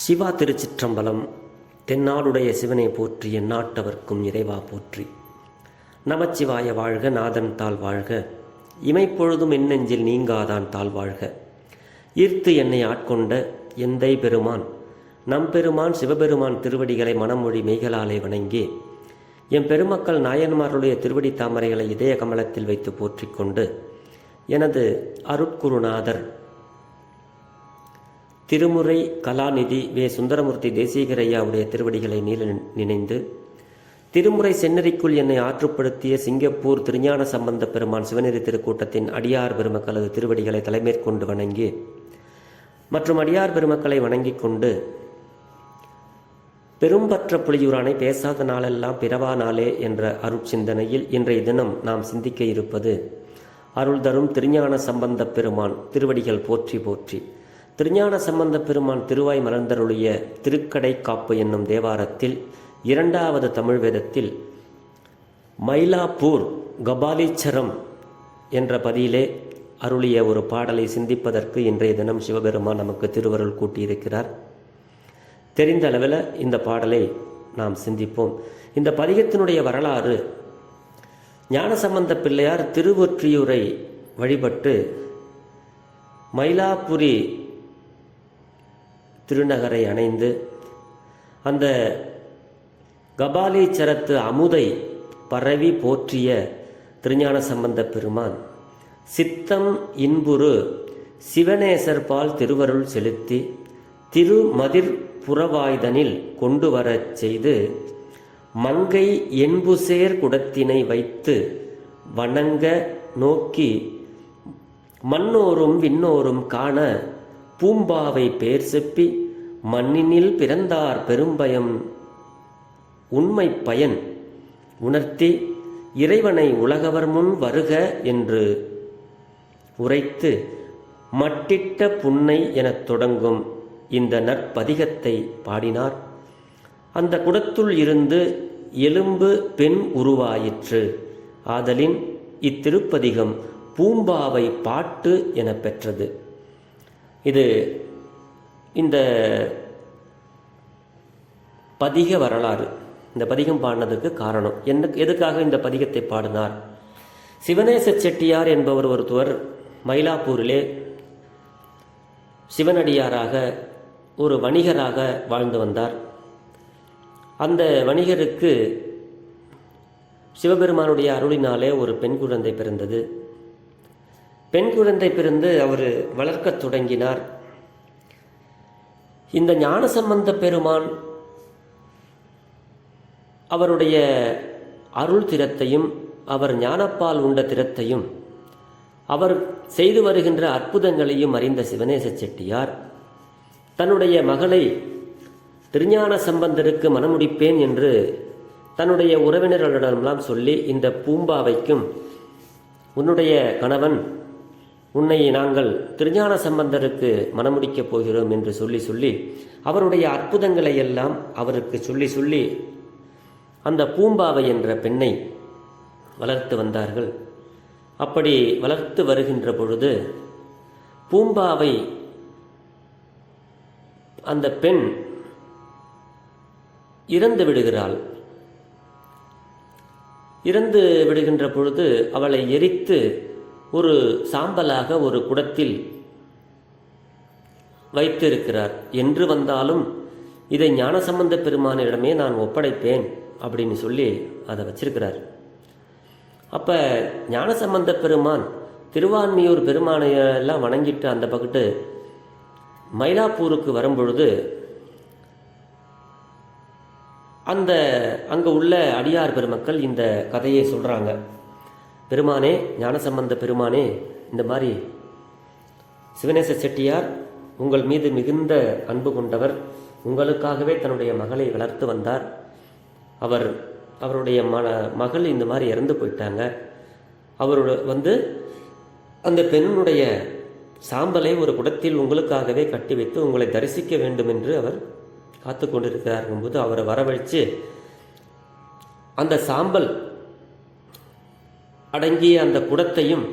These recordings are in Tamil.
சிவா திருச்சிற்றம்பலம். தென்னாடுடைய சிவனை போற்றி, எந்நாட்டவர்க்கும் இறைவா போற்றி. நமச்சிவாய வாழ்க, நாதன் தாள் வாழ்க, இமைப்பொழுதும் எண்ணெஞ்சில் நீங்காதான் தாள் வாழ்க. ஈர்த்து என்னை ஆட்கொண்ட எந்தை பெருமான் நம் பெருமான் சிவபெருமான் திருவடிகளை மனமொழி மெய்களாலே வணங்கி, எம் பெருமக்கள் நாயன்மார்களுடைய திருவடி தாமரைகளை இதய கமலத்தில் வைத்து போற்றிக்கொண்டு, எனது அருட்குருநாதர் திருமுறை கலாநிதி வே சுந்தரமூர்த்தி தேசிகரையாவுடைய திருவடிகளை நினைந்து, திருமுறை செந்நெறிக்குள் என்னை ஆற்றுப்படுத்திய சிங்கப்பூர் திருஞான சம்பந்த பெருமான் சிவநெறி திருக்கூட்டத்தின் அடியார் பெருமக்களது திருவடிகளை தலைமேற்கொண்டு வணங்கி, மற்றும் அடியார் பெருமக்களை வணங்கிக் கொண்டு, பெரும்பற்ற புலியூரானை பேசாத நாளெல்லாம் பிறவா நாளே என்ற அருட்சிந்தனையில் இன்றைய தினம் நாம் சிந்திக்க இருப்பது அருள் தரும் திருஞான சம்பந்த பெருமான் திருவடிகள் போற்றி போற்றி. திருஞான சம்பந்த பெருமான் திருவாய் மலர்ந்தருளிய திருக்கடை காப்பு என்னும் தேவாரத்தில் 2வது தமிழ் வேதத்தில் மயிலாப்பூர் கபாலீச்சரம் என்ற பதியிலே அருளிய ஒரு பாடலை சிந்திப்பதற்கு இன்றைய தினம் சிவபெருமான் நமக்கு திருவருள் கூட்டியிருக்கிறார். தெரிந்த அளவில் இந்த பாடலை நாம் சிந்திப்போம். இந்த பதிகத்தினுடைய வரலாறு, ஞானசம்பந்த பிள்ளையார் திருவொற்றியூரை வழிபட்டு மயிலாப்புரி திருநகரை அணைந்து அந்த கபாலீச்சரத்து அமுதை பரவி போற்றிய திருஞான சம்பந்த பெருமான் சித்தம் இன்புறு சிவனேசர்பால் திருவருள் செலுத்தி திருமதிர் புறவாய்தனில் கொண்டு வரச் செய்து, மங்கை என்புசேர் குடத்தினை வைத்து வணங்க நோக்கி, மண்ணோரும் விண்ணோரும் காண பூம்பாவை பேர் செப்பி, மண்ணினில் பிறந்தார் பெரும்பயம் உண்மை பயன் உணர்த்தி, இறைவனை உலகவர் முன் வருக என்று உரைத்து மட்டிட்ட புன்னை எனத் தொடங்கும் இந்த நற்பதிகத்தை பாடினார். அந்த குடத்துள் இருந்து எலும்பு பெண் உருவாயிற்று. ஆதலின் இத்திருப்பதிகம் பூம்பாவை பாட்டு என பெற்றது. இது இந்த பதிக வரலாறு. இந்த பதிகம் பாடினதுக்கு காரணம் என்ன, எதுக்காக இந்த பதிகத்தை பாடினார்? சிவனேச செட்டியார் என்பவர் ஒருத்தவர் மயிலாப்பூரிலே சிவனடியாராக ஒரு வணிகராக வாழ்ந்து வந்தார். அந்த வணிகருக்கு சிவபெருமானுடைய அருளினாலே ஒரு பெண் குழந்தை பிறந்தது. பெண் குழந்தை பிறந்து அவர் வளர்க்கத் தொடங்கினார். இந்த ஞானசம்பந்த பெருமான் அவருடைய அருள் திறத்தையும் அவர் ஞானப்பால் உண்ட திறத்தையும் அவர் செய்து வருகின்ற அற்புதங்களையும் அறிந்த சிவனேச செட்டியார் தன்னுடைய மகளை திருஞான சம்பந்தருக்கு மணமுடிப்பேன் என்று தன்னுடைய உறவினர்களிடமெல்லாம் சொல்லி, இந்த பூம்பாவைக்கும் உன்னுடைய கணவன் உன்னை நாங்கள் திருஞான சம்பந்தருக்கு மணமுடிக்கப் போகிறோம் என்று சொல்லி அவருடைய அற்புதங்களை எல்லாம் அவருக்கு சொல்லி அந்த பூம்பாவை என்ற பெண்ணை வளர்த்து வந்தார்கள். அப்படி வளர்த்து வருகின்ற பொழுது பூம்பாவை அந்த பெண் இறந்து விடுகிறாள். இறந்து விடுகின்ற பொழுது அவளை எரித்து ஒரு சாம்பலாக ஒரு குடத்தில் வைத்திருக்கிறார். என்று வந்தாலும் இதை ஞானசம்பந்த பெருமானிடமே நான் ஒப்படைப்பேன் அப்படின்னு சொல்லி அதை வச்சிருக்கிறார். அப்போ ஞானசம்பந்த பெருமான் திருவான்மியூர் பெருமானையெல்லாம் வணங்கிட்டு அந்த பக்கத்து மயிலாப்பூருக்கு வரும்பொழுது அங்கே உள்ள அடியார் பெருமக்கள் இந்த கதையை சொல்கிறாங்க. பெருமானே, ஞானசம்பந்த பெருமானே, இந்த மாதிரி சிவனேச செட்டியார் உங்கள் மீது மிகுந்த அன்பு கொண்டவர், உங்களுக்காகவே தன்னுடைய மகளை வளர்த்து வந்தார். அவருடைய மகள் இந்த மாதிரி இறந்து போயிட்டாங்க. அவரோட அந்த பெண்ணுடைய சாம்பலை ஒரு குடத்தில் உங்களுக்காகவே கட்டி வைத்து உங்களை தரிசிக்க வேண்டும் என்று அவர் காத்து கொண்டிருக்கிறார் போது அவரை வரவழைச்சு அந்த சாம்பல் அடங்கிய அந்த குடத்தையும்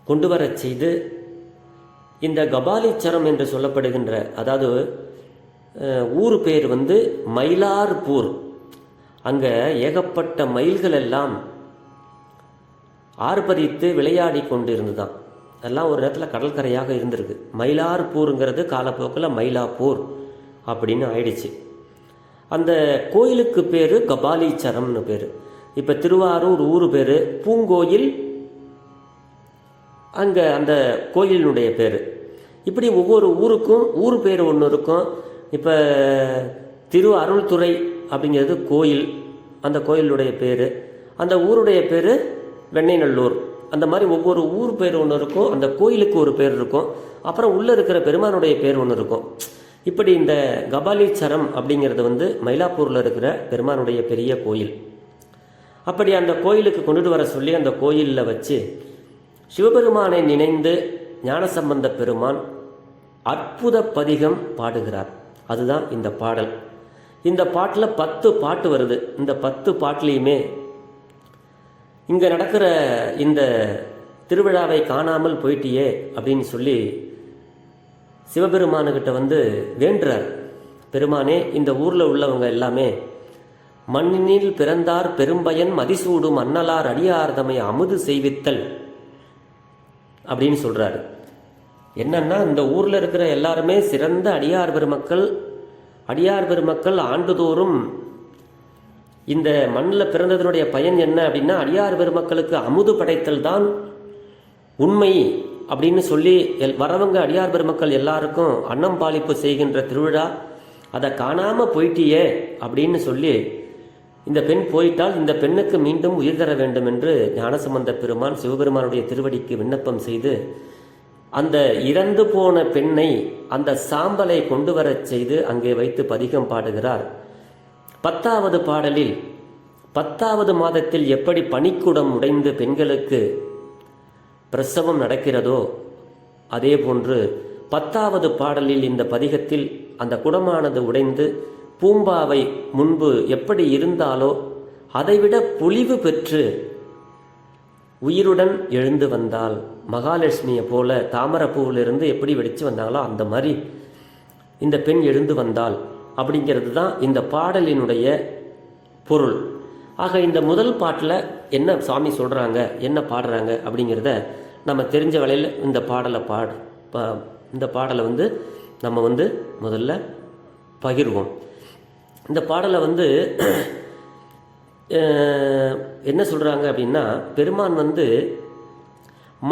கொண்டு வரச் செய்து இந்த கபாலீச்சரம் என்று சொல்லப்படுகின்ற, அதாவது ஊர் பேர் வந்து மயிலார்பூர். அங்கே ஏகப்பட்ட மயில்கள் எல்லாம் ஆர்ப்பரித்து விளையாடி கொண்டு இருந்துதான். எல்லாம் ஒரு நேரத்தில் கடற்கரையாக இருந்திருக்கு. மயிலார்பூருங்கிறது காலப்போக்கில் மயிலாப்பூர் அப்படின்னு ஆயிடுச்சு. அந்த கோயிலுக்கு பேர் கபாலீச்சரம்னு பேர். இப்போ திருவாரூர் ஊர் பேர் பூங்கோயில், அங்கே அந்த கோயிலினுடைய பேர். இப்படி ஒவ்வொரு ஊருக்கும் ஊர் பேர் ஒன்று இருக்கும். இப்போ திரு அருள்துறை அப்படிங்கிறது கோயில், அந்த கோயிலுடைய பேர். அந்த ஊருடைய பேர் வெண்ணெய்நல்லூர். அந்த மாதிரி ஒவ்வொரு ஊர் பேர் ஒன்று இருக்கும், அந்த கோயிலுக்கு ஒரு பேர் இருக்கும். அப்புறம் உள்ளே இருக்கிற பெருமானுடைய பேர் ஒன்று இருக்கும். இப்படி இந்த கபாலீச்சரம் அப்படிங்கிறது வந்து மயிலாப்பூரில் இருக்கிற பெருமானுடைய பெரிய கோயில். அப்படி அந்த கோயிலுக்கு கொண்டுட்டு வர சொல்லி அந்த கோயிலில் வச்சு சிவபெருமானை நினைந்து ஞானசம்பந்த பெருமான் அற்புத பதிகம் பாடுகிறார். அதுதான் இந்த பாடல். இந்த பாட்டில் 10 பாட்டு வருது. இந்த 10 பாட்டிலையுமே இங்கே நடக்கிற இந்த திருவிழாவை காணாமல் போயிட்டியே அப்படின்னு சொல்லி சிவபெருமானுக்கிட்ட வந்து வேண்டுறார். பெருமானே, இந்த ஊரில் உள்ளவங்க எல்லாமே மண்ணினில் பிறந்தார் பெரும்பயன் மதிசூடும் அன்னலார் அடியார்தமை அமுது செய்வித்தல் அப்படின்னு சொல்கிறாரு. என்னன்னா, இந்த ஊரில் இருக்கிற எல்லாருமே சிறந்த அடியார் பெருமக்கள். அடியார் பெருமக்கள் ஆண்டுதோறும் இந்த மண்ணில் பிறந்ததனுடைய பயன் என்ன அப்படின்னா, அடியார் பெருமக்களுக்கு அமுது படைத்தல் தான் உண்மை அப்படின்னு சொல்லி வரவங்க அடியார் பெருமக்கள் எல்லாருக்கும் அன்னம் பாலிப்பு செய்கின்ற திருவிழா. அதை காணாமல் போயிட்டியே அப்படின்னு சொல்லி இந்த பெண் போயிட்டால் இந்த பெண்ணுக்கு மீண்டும் உயிர் தர வேண்டும் என்று ஞானசம்பந்த பெருமான் சிவபெருமானுடைய திருவடிக்கு விண்ணப்பம் செய்து அந்த இறந்து போன பெண்ணை அந்த சாம்பலை கொண்டு வரச் செய்து அங்கே வைத்து பதிகம் பாடுகிறார். 10வது பாடலில் 10வது மாதத்தில் எப்படி பனிக்குடம் உடைந்து பெண்களுக்கு பிரசவம் நடக்கிறதோ அதே போன்று 10வது பாடலில் இந்த பதிகத்தில் அந்த குடமானது உடைந்து பூம்பாவை முன்பு எப்படி இருந்தாலோ அதைவிட பொலிவு பெற்று உயிருடன் எழுந்து வந்தால், மகாலட்சுமியை போல தாமரப்பூவிலிருந்து எப்படி வெடித்து வந்தாங்களோ அந்த மாதிரி இந்த பெண் எழுந்து வந்தாள் அப்படிங்கிறது தான் இந்த பாடலினுடைய பொருள். ஆக இந்த முதல் பாட்டில் என்ன சாமி சொல்கிறாங்க, என்ன பாடுறாங்க அப்படிங்கிறத நம்ம தெரிஞ்ச வழியில் இந்த பாடலை வந்து நம்ம வந்து முதல்ல பகிர்வோம். இந்த பாடலை வந்து என்ன சொல்கிறாங்க அப்படின்னா, பெருமான் வந்து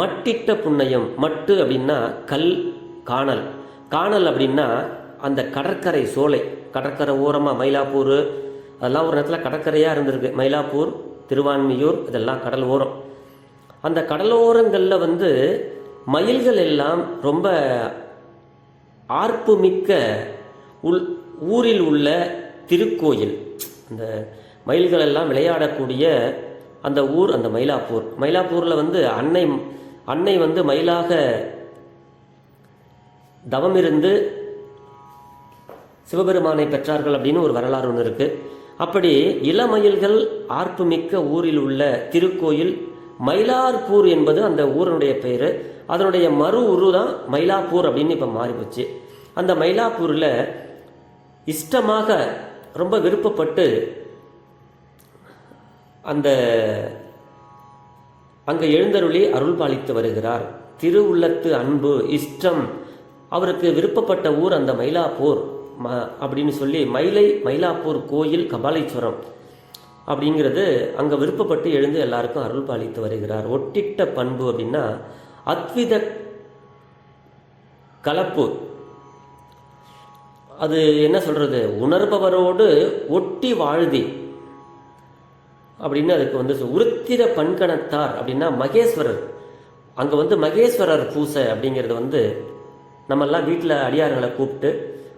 மட்டிட்ட புண்ணியம். மட்டு அப்படின்னா கல், காணல். காணல் அப்படின்னா அந்த கடற்கரை சோலை, கடற்கரை ஓரமாக மயிலாப்பூர் அதெல்லாம் ஒரு நேரத்தில் கடற்கரையாக இருந்திருக்கு. மயிலாப்பூர், திருவான்மியூர் இதெல்லாம் கடல் ஓரம். அந்த கடலோரங்களில் வந்து மயில்கள் எல்லாம் ரொம்ப ஆர்ப்புமிக்க ஊரில் உள்ள திருக்கோயில். அந்த மயில்கள் எல்லாம் விளையாடக்கூடிய அந்த ஊர் அந்த மயிலாப்பூர். மயிலாப்பூரில் வந்து அன்னை வந்து மயிலாக தவமிருந்து சிவபெருமானை பெற்றார்கள் அப்படின்னு ஒரு வரலாறு ஒன்று இருக்குது. அப்படி இளமயில்கள் ஆர்ப்புமிக்க ஊரில் உள்ள திருக்கோயில் மயிலார்பூர் என்பது அந்த ஊரனுடைய பெயர். அதனுடைய மறு உரு தான் மயிலாப்பூர் அப்படின்னு இப்போ மாறிப்போச்சு. அந்த மயிலாப்பூரில் இஷ்டமாக ரொம்ப விருப்பப்பட்டு அந்த அங்கே எழுந்தருளி அருள் பாலித்து வருகிறார். திருவுள்ளத்து அன்பு இஷ்டம், அவருக்கு விருப்பப்பட்ட ஊர் அந்த மயிலாப்பூர் அப்படின்னு சொல்லி மயிலாப்பூர் கோயில் கபாலீஸ்வரம் அப்படிங்கிறது அங்கே விருப்பப்பட்டு எழுந்து எல்லாருக்கும் அருள் பாலித்து வருகிறார். ஒட்டிட்ட பண்பு அப்படின்னா அத்வித கலப்பு. அது என்ன சொல்றது, உணர்பவரோடு ஒட்டி வாழ்தி அப்படின்னு அதுக்கு வந்து உருத்திர பண்கணத்தார் அப்படின்னா மகேஸ்வரர். அங்கே வந்து மகேஸ்வரர் பூசை அப்படிங்கிறது வந்து நம்மெல்லாம் வீட்டில் அடியார்களை கூப்பிட்டு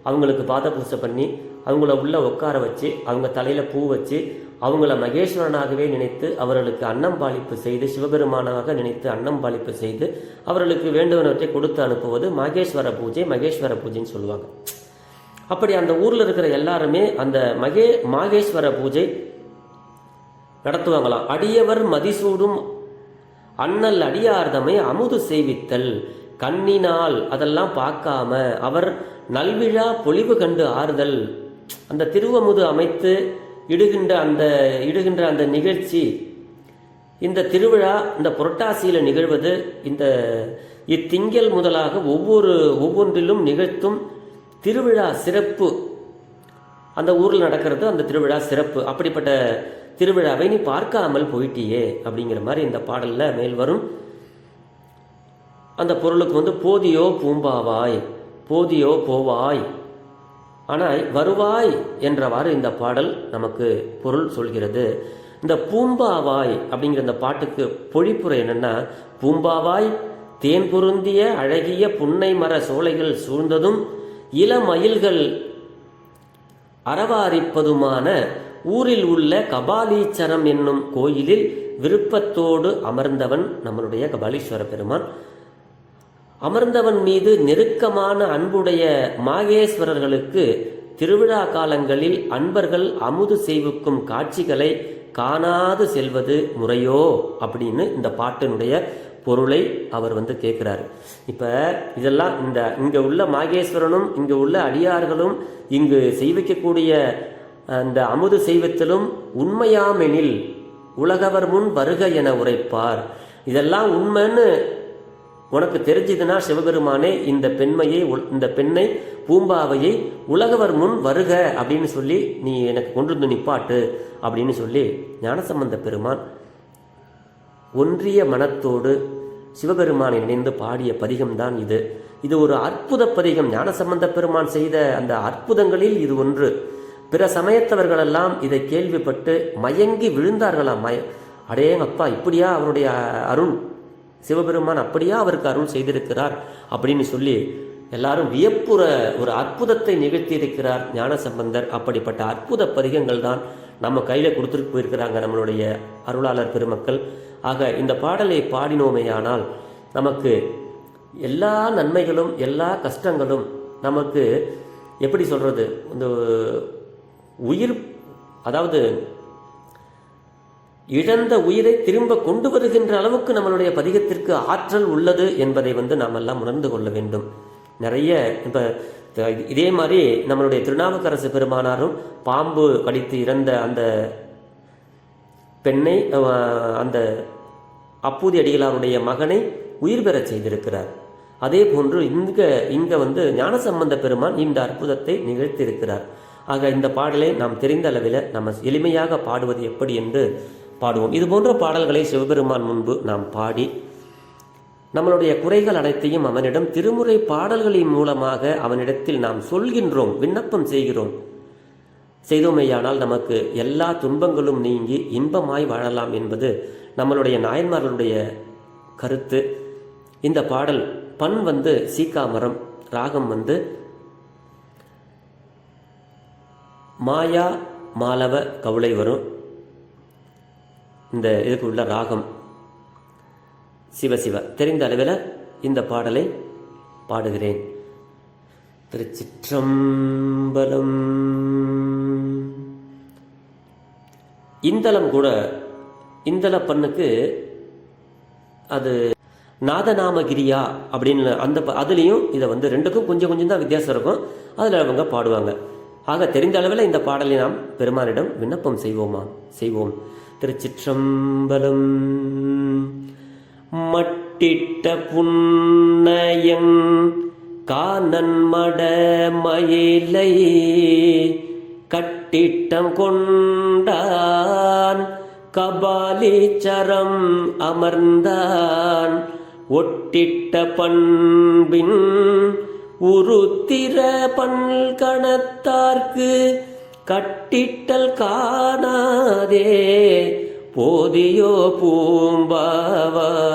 அவங்களுக்கு பாத பூசை பண்ணி அவங்கள உள்ளே உட்கார வச்சு அவங்க தலையில் பூ வச்சு அவங்கள மகேஸ்வரனாகவே நினைத்து அவர்களுக்கு அன்னம் பாலிப்பு செய்து சிவபெருமானாக நினைத்து அன்னம் பாலிப்பு செய்து அவர்களுக்கு வேண்டுவனவற்றை கொடுத்து அனுப்புவது மகேஸ்வர பூஜை, மகேஸ்வர பூஜைன்னு சொல்லுவாங்க. அப்படி அந்த ஊரில் இருக்கிற எல்லாருமே அந்த மகேஸ்வர பூஜை நடத்துவாங்களாம். அடியவர் மதிசூடும் அண்ணல் அடியார்தமை அமுது செய்வித்தல். கண்ணினால் அதெல்லாம் பார்க்காம அவர் நல்விழா பொலிவு கண்டு ஆறுதல், அந்த திருவமுது அமைத்து இடுகின்ற அந்த நிகழ்ச்சி, இந்த திருவிழா இந்த புரட்டாசியில் நிகழ்வது, இத்திங்கள் முதலாக ஒவ்வொன்றிலும் நிகழ்த்தும் திருவிழா சிறப்பு, அந்த ஊரில் நடக்கிறது அந்த திருவிழா சிறப்பு. அப்படிப்பட்ட திருவிழாவை நீ பார்க்காமல் போயிட்டியே அப்படிங்கிற மாதிரி இந்த பாடல்ல மேல் வரும். அந்த பொருளுக்கு போதியோ பூம்பாவாய், போதியோ போவாய், ஆனால் வருவாய் என்றவாறு இந்த பாடல் நமக்கு பொருள் சொல்கிறது. இந்த பூம்பாவாய் அப்படிங்கிற இந்த பாட்டுக்கு பொழிப்புரை என்னன்னா, பூம்பாவாய் தேன் பொருந்திய அழகிய புன்னை மர சோலைகள் சூழ்ந்ததும் இளமயில்கள் அரவாரிப்பதுமான ஊரில் உள்ள கபாலீச்சரம் என்னும் கோயிலில் விருப்பத்தோடு அமர்ந்தவன் நம்மளுடைய கபாலீஸ்வர பெருமான். அமர்ந்தவன் மீது நெருக்கமான அன்புடைய மாகேஸ்வரர்களுக்கு திருவிழா காலங்களில் அன்பர்கள் அமுது செய்விக்கும் காட்சிகளை காணாது செல்வது முறையோ அப்படின்னு இந்த பாட்டினுடைய பொருளை அவர் கேட்கிறாரு. இப்ப இதெல்லாம் இங்க உள்ள மாகேஸ்வரனும் இங்கு உள்ள அடியார்களும் இங்கு செய்விக்கக்கூடிய அந்த அமுது செய்வத்திலும் உண்மையாமெனில் உலகவர் முன் வருக என உரைப்பார். இதெல்லாம் உண்மைன்னு உனக்கு தெரிஞ்சதுன்னா சிவபெருமானே இந்த பெண்ணை பூம்பாவையை உலகவர் முன் வருக அப்படின்னு சொல்லி நீ எனக்கு கொண்டு வந்து நிப்பாட்டு அப்படின்னு சொல்லி ஞானசம்பந்த பெருமான் ஒன்றிய மனத்தோடு சிவபெருமானை நினைந்து பாடிய பதிகம்தான் இது. இது ஒரு அற்புத பதிகம். ஞானசம்பந்த பெருமான் செய்த அந்த அற்புதங்களில் இது ஒன்று. பிற சமயத்தவர்களெல்லாம் இதை கேள்விப்பட்டு மயங்கி விழுந்தார்களாம். அடேங்கப்பா, இப்படியா அவருடைய அருள், சிவபெருமான் அப்படியா அவருக்கு அருள் செய்திருக்கிறார் அப்படின்னு சொல்லி எல்லாரும் வியப்புற ஒரு அற்புதத்தை நிகழ்த்தி இருக்கிறார் ஞானசம்பந்தர். அப்படிப்பட்ட அற்புத பதிகங்கள் தான் நம்ம கையில் கொடுத்துட்டு போயிருக்கிறாங்க நம்மளுடைய அருளாளர் பெருமக்கள். ஆக இந்த பாடலை பாடினோமேயானால் நமக்கு எல்லா நன்மைகளும் எல்லா கஷ்டங்களும் நமக்கு எப்படி சொல்றது, இந்த உயிர், அதாவது இழந்த உயிரை திரும்ப கொண்டு வருகின்ற அளவுக்கு நம்மளுடைய பதிகத்திற்கு ஆற்றல் உள்ளது என்பதை நாம் எல்லாம் உணர்ந்து கொள்ள வேண்டும். நிறைய இப்ப இதே மாதிரி நம்மளுடைய திருநாவுக்கரசு பெருமானாரும் பாம்பு கடித்து இறந்த அந்த பெண்ணை, அந்த அப்பூதி அடிகளாருடைய மகனை உயிர் பெறச் செய்திருக்கிறார். அதே போன்று இங்க ஞானசம்பந்த பெருமான் இந்த அற்புதத்தை நிகழ்த்தியிருக்கிறார். ஆக இந்த பாடலை நாம் தெரிந்த அளவில் நம்ம எளிமையாக பாடுவது எப்படி என்று பாடுவோம். இது போன்ற பாடல்களை சிவபெருமான் முன்பு நாம் பாடி நம்மளுடைய குறைகள் அனைத்தையும் அவனிடம் திருமுறை பாடல்களின் மூலமாக அவனிடத்தில் நாம் சொல்கின்றோம், விண்ணப்பம் செய்கிறோம். செய்தோமேயானால் நமக்கு எல்லா துன்பங்களும் நீங்கி இன்பமாய் வாழலாம் என்பது நம்மளுடைய நாயன்மார்களுடைய கருத்து. இந்த பாடல் பண் சீக்காமரம், ராகம் மாயா மாலவ கவுளை வரும். இந்த இதுக்கு உள்ள ராகம் சிவசிவ. தெரிந்த அளவில் இந்த பாடலை பாடுகிறேன். திருச்சிற்றம்பலம். இந்தளம் கூட, இந்தள பண்ணுக்கு அது நாதநாமகிரியா அப்படின்னு அதுலேயும் இதை ரெண்டுக்கும் கொஞ்சம் கொஞ்சம் தான் வித்தியாசம் இருக்கும். அதில் அவங்க பாடுவாங்க. ஆக தெரிந்த அளவில் இந்த பாடலை நாம் பெருமானிடம் விண்ணப்பம் செய்வோம். திருச்சிற்றம்பலம். மட்டிட்ட புன்னயங் கானன் மடமயிலை கட்டிட்டம் கொண்டான் கபாலீச்சரம் அமர்ந்தான் ஒட்டிட்ட பண்பின் உருத்திர பல்கணத்தார்க்கு கட்டிட்டல் காணாதே போதியோ பூம்பாவாய்.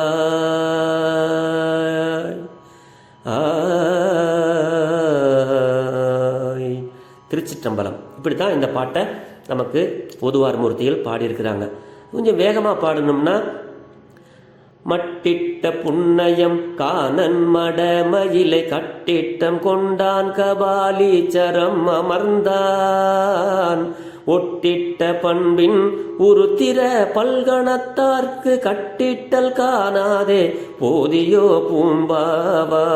திருச்சிற்றம்பலம். இப்படித்தான் இந்த பாட்டை நமக்கு பொதுவார் மூர்த்திகள் பாடியிருக்கிறாங்க. கொஞ்சம் வேகமாக பாடணும்னா மட்டிட்ட புன்னயம் கானன் மடமயிலை கட்டிட்டம் கொண்டான் கபாலீச்சரம் அமர்ந்தான் ஒட்டிட்ட பண்பின் உருத்திர பல்கணத்தார்க்கு கட்டிட்டல் காணாதே போதியோ பூம்பாவாய்.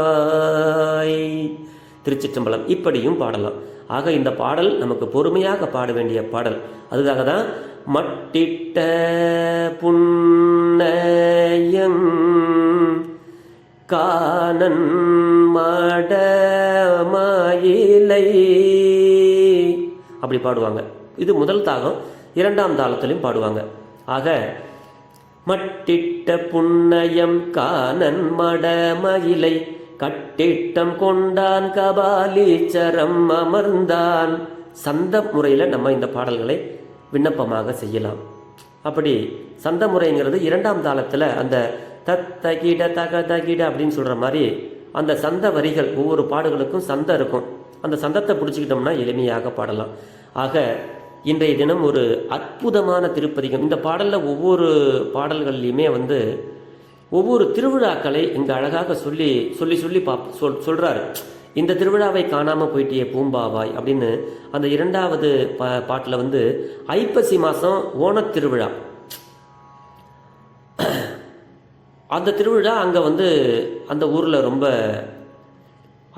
திருச்சிற்றம்பலம். இப்படியும் பாடலாம். ஆக இந்த பாடல் நமக்கு பொறுமையாக பாட வேண்டிய பாடல். அதுக்காக தான் மட்டிட்ட புன்னயம் காணன் மடமயிலை அப்படி பாடுவாங்க. இது முதல் தாகம். இரண்டாம் தாளத்திலையும் பாடுவாங்க. ஆக மட்டிட்ட புன்னயம் காணன் மடமயிலை கட்டிட்டம் கொண்டான் கபாலீச்சரம் அமர்ந்தான். சந்த முறையில் நம்ம இந்த பாடல்களை விண்ணப்பமாக செய்யலாம். அப்படி சந்த முறைங்கிறது இரண்டாம் தாளத்தில் அந்த தத்தகிட தகதகிட அப்படின்னு சொல்கிற மாதிரி அந்த சந்த வரிகள் ஒவ்வொரு பாடல்களுக்கும் சந்தம் இருக்கும். அந்த சந்தத்தை பிடிச்சிக்கிட்டோம்னா எளிமையாக பாடலாம். ஆக இன்றைய தினம் ஒரு அற்புதமான திருப்பதிகம். இந்த பாடலில் ஒவ்வொரு பாடல்கள்லையுமே ஒவ்வொரு திருவிழாக்களை இங்கே அழகாக சொல்லி சொல்கிறாரு. இந்த திருவிழாவை காணாமல் போயிட்டியே பூம்பாவாய் அப்படின்னு அந்த இரண்டாவது பாட்டில் ஐப்பசி மாதம் ஓணத்திருவிழா. அந்த திருவிழா அங்கே அந்த ஊரில் ரொம்ப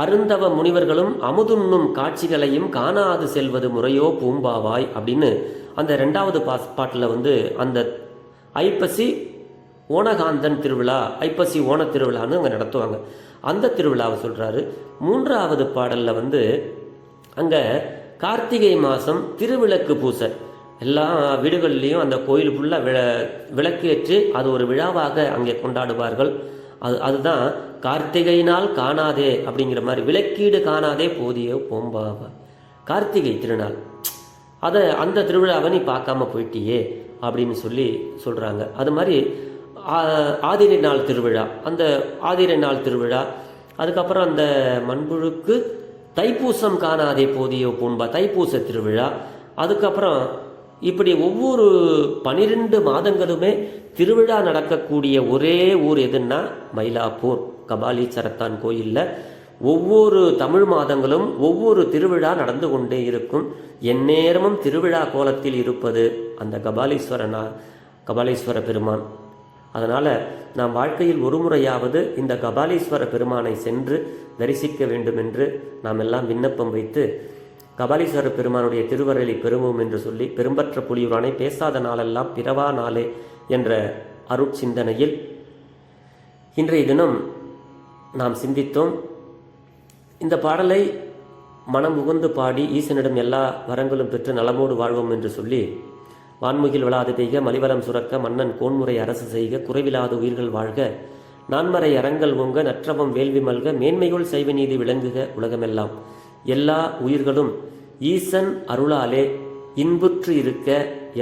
அருந்தவ முனிவர்களும் அமுதுண்ணும் காட்சிகளையும் காணாது செல்வது முறையோ பூம்பாவாய் அப்படின்னு அந்த ரெண்டாவது பாட்டில் அந்த ஐப்பசி ஓணகாந்தன் திருவிழா, ஐப்பசி ஓண திருவிழான்னு அங்கே நடத்துவாங்க. அந்த திருவிழாவை சொல்கிறாரு. மூன்றாவது பாடலில் அங்கே கார்த்திகை மாதம் திருவிளக்கு பூசை. எல்லா வீடுகள்லேயும் அந்த கோயில் ஃபுல்லாக விளக்கு ஏற்றி அது ஒரு விழாவாக அங்கே கொண்டாடுவார்கள். அதுதான் கார்த்திகை நாள் காணாதே அப்படிங்கிற மாதிரி, விளக்கீடு காணாதே போதியோ பூம்பாவா. கார்த்திகை திருநாள் அந்த திருவிழாவை நீ பார்க்காம போயிட்டியே அப்படின்னு சொல்கிறாங்க. அது மாதிரி ஆதிரை நாள் திருவிழா, அந்த ஆதிரை நாள் திருவிழா. அதுக்கப்புறம் அந்த மண்புழுக்கு தைப்பூசம் காணாதே போதியோ பூம்பா, தைப்பூச திருவிழா. அதுக்கப்புறம் இப்படி ஒவ்வொரு 12 மாதங்களுமே திருவிழா நடக்கக்கூடிய ஒரே ஊர் எதுன்னா மயிலாப்பூர் கபாலீச்சரத்தான் கோயிலில் ஒவ்வொரு தமிழ் மாதங்களும் ஒவ்வொரு திருவிழா நடந்து கொண்டே இருக்கும். எந்நேரமும் திருவிழா கோலத்தில் இருப்பது அந்த கபாலீஸ்வர பெருமான். அதனால் நாம் வாழ்க்கையில் ஒரு முறையாவது இந்த கபாலீஸ்வர பெருமானை சென்று தரிசிக்க வேண்டும் என்று நாம் எல்லாம் விண்ணப்பம் வைத்து கபாலீஸ்வர பெருமானுடைய திருவருளை பெறுவோம் என்று சொல்லி, பெரும்பற்ற புலியூரானை பேசாத நாளெல்லாம் பிறவா நாளே என்ற அருட்சிந்தனையில் இன்றைய தினம் நாம் சிந்தித்தோம். இந்த பாடலை மனம் உகந்து பாடி ஈசனிடம் எல்லா வரங்களும் பெற்று நலமோடு வாழ்வோம் என்று சொல்லி, வான்முகில் வளாது பெய்க மலிவலம் சுரக்க மன்னன் கோன்முறை அரசு செய்க குறைவிலாத உயிர்கள் வாழ்க நான்மறை அறங்கள் ஓங்க நற்றவம் வேள்வி மல்க மேன்மைகள் செய்வ நீதி விளங்குக உலகமெல்லாம். எல்லா உயிர்களும் ஈசன் அருளாலே இன்புற்று இருக்க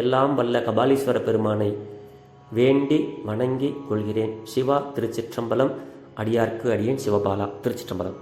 எல்லாம் வல்ல கபாலீஸ்வர பெருமானை வேண்டி வணங்கி கொள்கிறேன். சிவா. திருச்சிற்றம்பலம். அடியார்க்கு அடியேன் சிவபாலா. திருச்சிற்றம்பலம்.